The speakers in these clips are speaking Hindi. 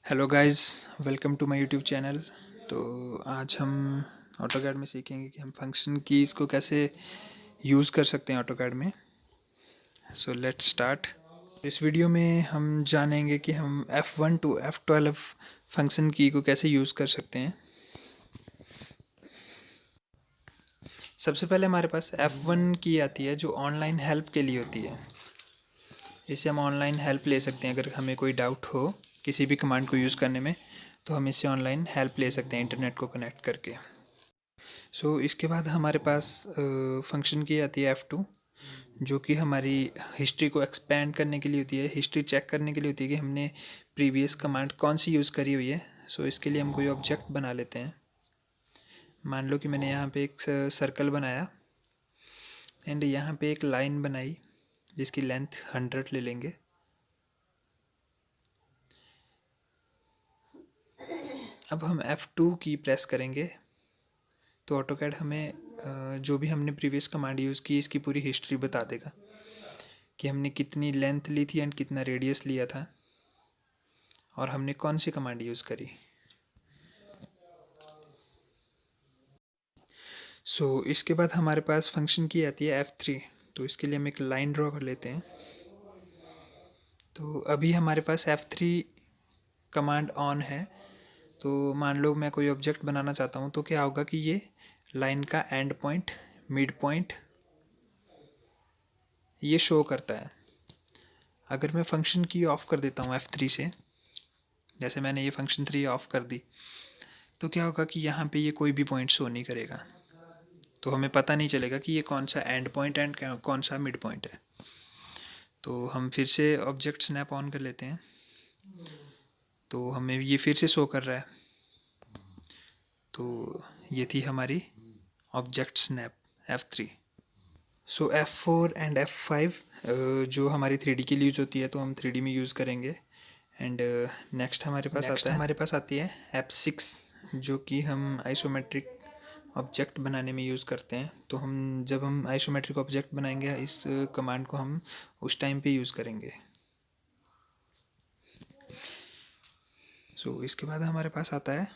Hello guys, welcome to my YouTube channel. तो आज हम ऑटोकैड में सीखेंगे कि हम फंक्शन कीज़ को कैसे यूज़ कर सकते हैं ऑटोकैड में। So let's start. इस वीडियो में हम जानेंगे कि हम F1 टू F12 फंक्शन की को कैसे यूज़ कर सकते हैं। सबसे पहले हमारे पास F1 की आती है जो ऑनलाइन हेल्प के लिए होती है। इससे हम ऑनलाइन हेल्प ले सकते हैं। अगर हमें कोई डाउट हो किसी भी कमांड को यूज़ करने में, तो हम इससे ऑनलाइन हेल्प ले सकते हैं इंटरनेट को कनेक्ट करके। इसके बाद हमारे पास फंक्शन की आती है F2, जो कि हमारी हिस्ट्री को एक्सपेंड करने के लिए होती है, हिस्ट्री चेक करने के लिए होती है कि हमने प्रीवियस कमांड कौन सी यूज़ करी हुई है। इसके लिए हम कोई ऑब्जेक्ट बना लेते हैं। मान लो कि मैंने यहाँ पे एक सर्कल बनाया एंड यहाँ पे एक लाइन बनाई जिसकी लेंथ 100 ले लेंगे। अब हम F2 की प्रेस करेंगे तो ऑटोकैड हमें जो भी हमने प्रीवियस कमांड यूज़ की इसकी पूरी हिस्ट्री बता देगा कि हमने कितनी लेंथ ली थी एंड कितना रेडियस लिया था और हमने कौन सी कमांड यूज़ करी। इसके बाद हमारे पास फंक्शन की आती है F3। तो इसके लिए हम एक लाइन ड्रॉ कर लेते हैं। तो अभी हमारे पास F3 कमांड ऑन है। तो मान लो मैं कोई ऑब्जेक्ट बनाना चाहता हूँ, तो क्या होगा कि ये लाइन का एंड पॉइंट, मिड पॉइंट ये शो करता है। अगर मैं फंक्शन की ऑफ कर देता हूँ F3 से, जैसे मैंने ये फंक्शन 3 ऑफ कर दी, तो क्या होगा कि यहाँ पे ये कोई भी पॉइंट शो नहीं करेगा। तो हमें पता नहीं चलेगा कि ये कौन सा एंड पॉइंट एंड कौन सा मिड पॉइंट है। तो हम फिर से ऑब्जेक्ट स्नैप ऑन कर लेते हैं, तो हमें ये फिर से शो कर रहा है। तो ये थी हमारी object snap F3। F4 and F5 जो हमारी 3D के लिए यूज़ होती है, तो हम 3D में यूज़ करेंगे। एंड नेक्स्ट हमारे पास आती है F6, जो कि हम आइसोमेट्रिक ऑब्जेक्ट बनाने में यूज़ करते हैं। तो जब हम आइसोमेट्रिक ऑब्जेक्ट बनाएंगे, इस कमांड को हम उस टाइम पे यूज़ करेंगे। इसके बाद हमारे पास आता है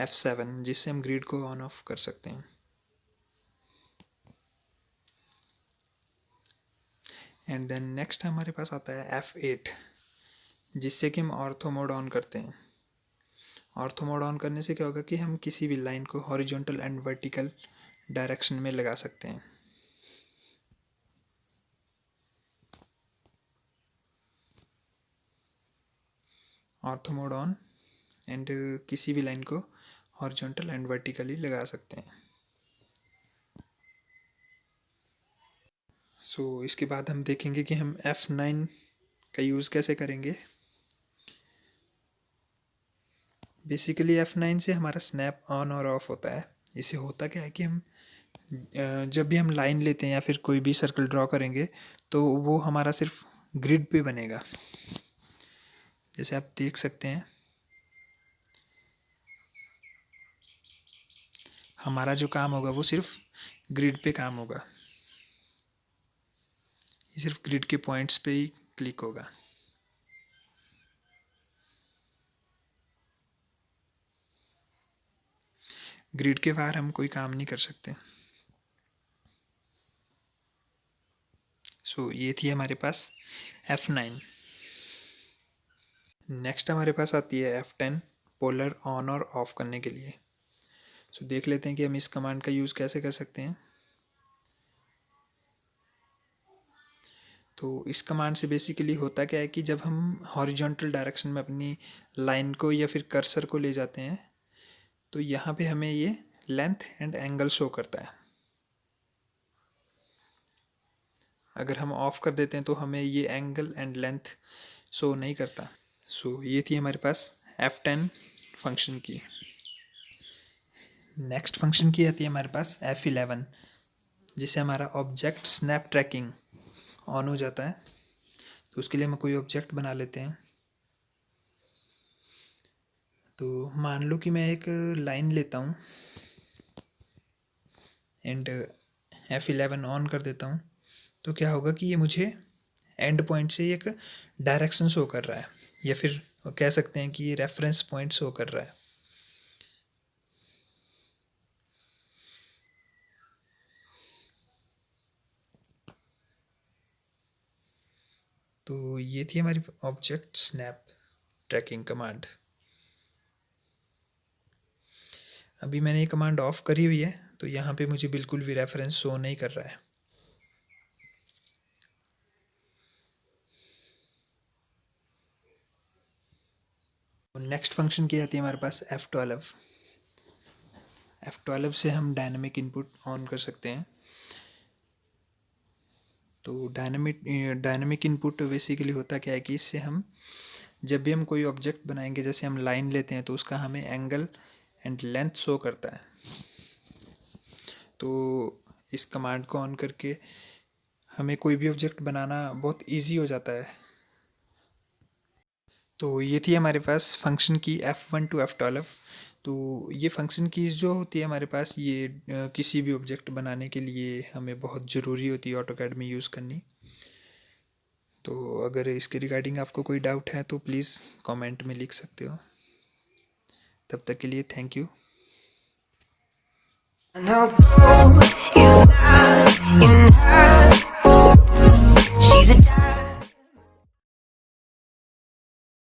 F7, जिससे हम ग्रिड को ऑन ऑफ कर सकते हैं। एंड देन नेक्स्ट हमारे पास आता है F8, जिससे कि हम ऑर्थो मोड ऑन करते हैं। ऑर्थो मोड ऑन करने से क्या होगा कि हम किसी भी लाइन को हॉरिजॉन्टल एंड वर्टिकल डायरेक्शन में लगा सकते हैं। ऑर्थो मोड ऑन एंड किसी भी लाइन को हॉरिजॉन्टल एंड वर्टिकली लगा सकते हैं। इसके बाद हम देखेंगे कि हम F9 का यूज़ कैसे करेंगे। बेसिकली F9 से हमारा स्नैप ऑन और ऑफ होता है। इससे होता क्या है कि हम जब भी हम लाइन लेते हैं या फिर कोई भी सर्कल ड्रॉ करेंगे, तो वो हमारा सिर्फ ग्रिड पे बनेगा। जैसे आप देख सकते हैं, हमारा जो काम होगा वो सिर्फ ग्रिड पे काम होगा। ये सिर्फ ग्रिड के पॉइंट्स पे ही क्लिक होगा। ग्रिड के बाहर हम कोई काम नहीं कर सकते। ये थी हमारे पास F9। नेक्स्ट हमारे पास आती है F10, पोलर ऑन और ऑफ करने के लिए। देख लेते हैं कि हम इस कमांड का यूज़ कैसे कर सकते हैं। तो इस कमांड से बेसिकली होता क्या है कि जब हम हॉरिजॉन्टल डायरेक्शन में अपनी लाइन को या फिर कर्सर को ले जाते हैं, तो यहाँ पे हमें ये लेंथ एंड एंगल शो करता है। अगर हम ऑफ कर देते हैं तो हमें ये एंगल एंड लेंथ शो नहीं करता। ये थी हमारे पास F10 फंक्शन की। नेक्स्ट फंक्शन की आती है हमारे पास F11, जिससे हमारा ऑब्जेक्ट स्नैप ट्रैकिंग ऑन हो जाता है। तो उसके लिए हम कोई ऑब्जेक्ट बना लेते हैं। तो मान लो कि मैं एक लाइन लेता हूँ एंड F11 ऑन कर देता हूँ, तो क्या होगा कि ये मुझे एंड पॉइंट से एक डायरेक्शन शो कर रहा है या फिर और कह सकते हैं कि ये रेफरेंस पॉइंट शो कर रहा है। तो ये थी हमारी ऑब्जेक्ट स्नैप ट्रैकिंग कमांड। अभी मैंने ये कमांड ऑफ करी हुई है, तो यहाँ पे मुझे बिल्कुल भी रेफरेंस शो नहीं कर रहा है। नेक्स्ट फंक्शन की आती है हमारे पास F12। F12 से हम डायनेमिक इनपुट ऑन कर सकते हैं। तो डायनेमिक इनपुट बेसिकली होता क्या है कि इससे हम जब भी हम कोई ऑब्जेक्ट बनाएंगे, जैसे हम लाइन लेते हैं, तो उसका हमें एंगल एंड लेंथ शो करता है। तो इस कमांड को ऑन करके हमें कोई भी ऑब्जेक्ट बनाना बहुत इजी हो जाता है। तो ये थी हमारे पास फंक्शन की F1 to F12। तो ये फंक्शन कीज़ जो होती है हमारे पास, ये किसी भी ऑब्जेक्ट बनाने के लिए हमें बहुत ज़रूरी होती है ऑटोकैड में यूज़ करनी। तो अगर इसके रिगार्डिंग आपको कोई डाउट है तो प्लीज़ कमेंट में लिख सकते हो। तब तक के लिए थैंक यू।